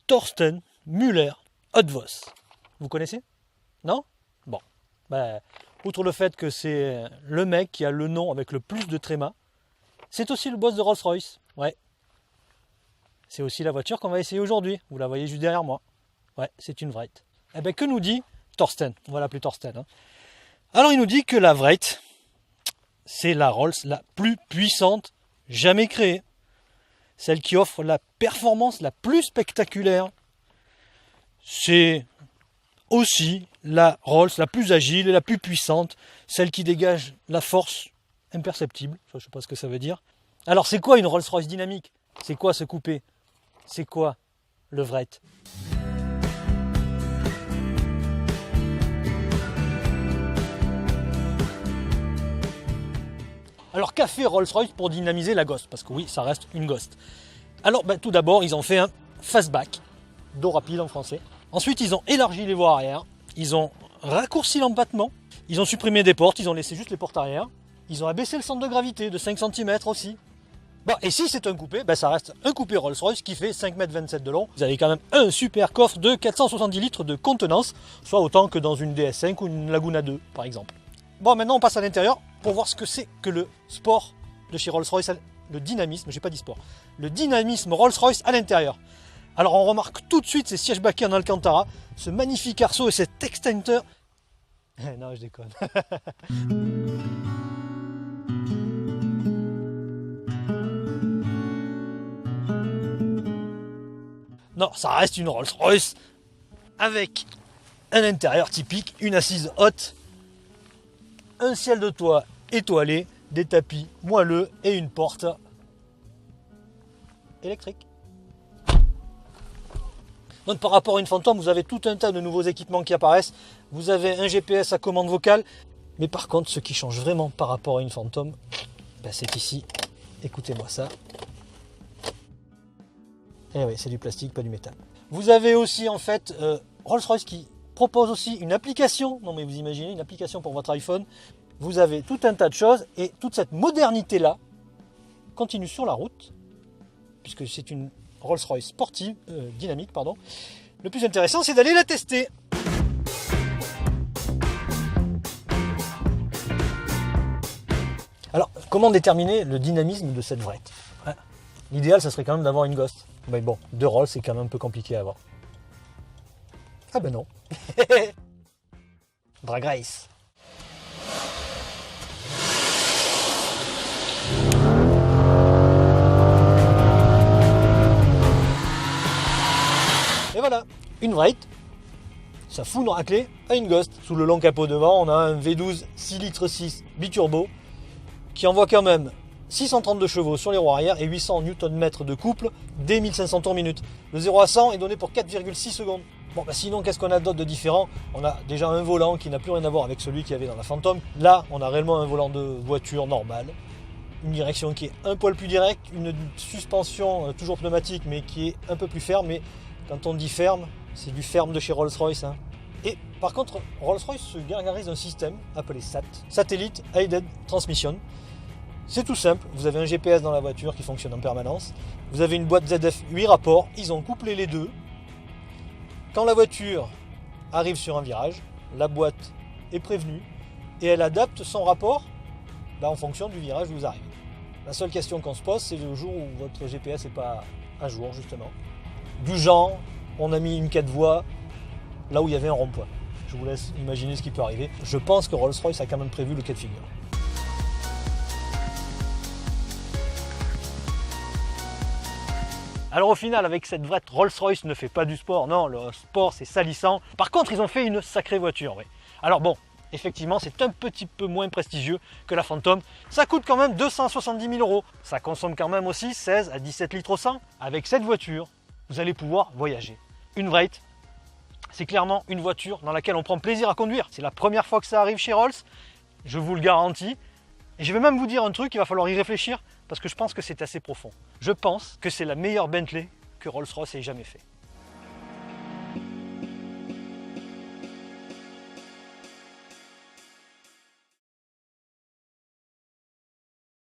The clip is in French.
Thorsten Müller-Ottvoss. Vous connaissez? Non? Bon. Ben, outre le fait que c'est le mec qui a le nom avec le plus de trémas, c'est aussi le boss de Rolls-Royce. Ouais. C'est aussi la voiture qu'on va essayer aujourd'hui. Vous la voyez juste derrière moi. Ouais, c'est une Vreit. Eh ben, que nous dit Thorsten? On va l'appeler Thorsten. Hein. Alors, il nous dit que la Vreit, c'est la Rolls la plus puissante jamais créée. Celle qui offre la performance la plus spectaculaire. C'est aussi la Rolls la plus agile et la plus puissante. Celle qui dégage la force imperceptible. Je ne sais pas ce que ça veut dire. Alors, c'est quoi une Rolls-Royce dynamique? C'est quoi ce coupé? C'est quoi le Vreit? Alors qu'a fait Rolls-Royce pour dynamiser la Ghost? Parce que oui, ça reste une Ghost. Alors tout d'abord, ils ont fait un fastback, dos rapide en français. Ensuite, ils ont élargi les voies arrière. Ils ont raccourci l'empattement. Ils ont supprimé des portes, ils ont laissé juste les portes arrière. Ils ont abaissé le centre de gravité de 5 cm aussi. Bon, et si c'est un coupé, ça reste un coupé Rolls-Royce qui fait 5,27 m de long. Vous avez quand même un super coffre de 470 litres de contenance, soit autant que dans une DS5 ou une Laguna 2 par exemple. Bon, maintenant on passe à l'intérieur pour voir ce que c'est que le sport de chez Rolls-Royce, le dynamisme, j'ai pas dit sport, le dynamisme Rolls-Royce à l'intérieur. Alors on remarque tout de suite ces sièges baquets en Alcantara, ce magnifique arceau et cet extincteur. Non, je déconne. Non, ça reste une Rolls-Royce avec un intérieur typique, une assise haute, un ciel de toit étoilé, des tapis moelleux et une porte électrique. Donc par rapport à une Phantom, vous avez tout un tas de nouveaux équipements qui apparaissent. Vous avez un GPS à commande vocale. Mais par contre, ce qui change vraiment par rapport à une Phantom, c'est ici. Écoutez-moi ça. Eh oui, c'est du plastique, pas du métal. Vous avez aussi en fait Rolls-Royce qui propose aussi une application. Non mais vous imaginez, une application pour votre iPhone. Vous avez tout un tas de choses et toute cette modernité-là continue sur la route, puisque c'est une Rolls-Royce sportive, dynamique, pardon. Le plus intéressant, c'est d'aller la tester. Alors, comment déterminer le dynamisme de cette Vreit? L'idéal, ça serait quand même d'avoir une Ghost. Mais bon, deux Rolls, c'est quand même un peu compliqué à avoir. Ah ben non. Drag Race. Et voilà, une Vreit, ça fout une raclée à une Ghost. Sous le long capot devant, on a un V12 6 litres 6 biturbo qui envoie quand même 632 chevaux sur les roues arrière et 800 Nm de couple dès 1500 tours minute. Le 0 à 100 est donné pour 4,6 secondes. Bon, sinon, qu'est-ce qu'on a d'autre de différent? On a déjà un volant qui n'a plus rien à voir avec celui qu'il y avait dans la Phantom. Là, on a réellement un volant de voiture normale. Une direction qui est un poil plus directe, une suspension toujours pneumatique mais qui est un peu plus ferme. Mais quand on dit ferme, c'est du ferme de chez Rolls-Royce. Hein. Et par contre, Rolls-Royce se gargarise d'un système appelé SAT, Satellite Aided Transmission. C'est tout simple, vous avez un GPS dans la voiture qui fonctionne en permanence. Vous avez une boîte ZF 8 rapports, ils ont couplé les deux. Quand la voiture arrive sur un virage, la boîte est prévenue et elle adapte son rapport en fonction du virage où vous arrivez. La seule question qu'on se pose, c'est le jour où votre GPS n'est pas à jour, justement. Du genre, on a mis une 4 voies là où il y avait un rond-point. Je vous laisse imaginer ce qui peut arriver. Je pense que Rolls-Royce a quand même prévu le cas de figure. Alors au final, avec cette Vreit, Rolls-Royce ne fait pas du sport. Non, le sport, c'est salissant. Par contre, ils ont fait une sacrée voiture. Oui. Alors bon, effectivement, c'est un petit peu moins prestigieux que la Phantom. Ça coûte quand même 270 000 €. Ça consomme quand même aussi 16 à 17 litres au 100. Avec cette voiture, vous allez pouvoir voyager. Une Vreit, c'est clairement une voiture dans laquelle on prend plaisir à conduire. C'est la première fois que ça arrive chez Rolls, je vous le garantis. Et je vais même vous dire un truc, il va falloir y réfléchir, parce que je pense que c'est assez profond. Je pense que c'est la meilleure Bentley que Rolls-Royce ait jamais fait.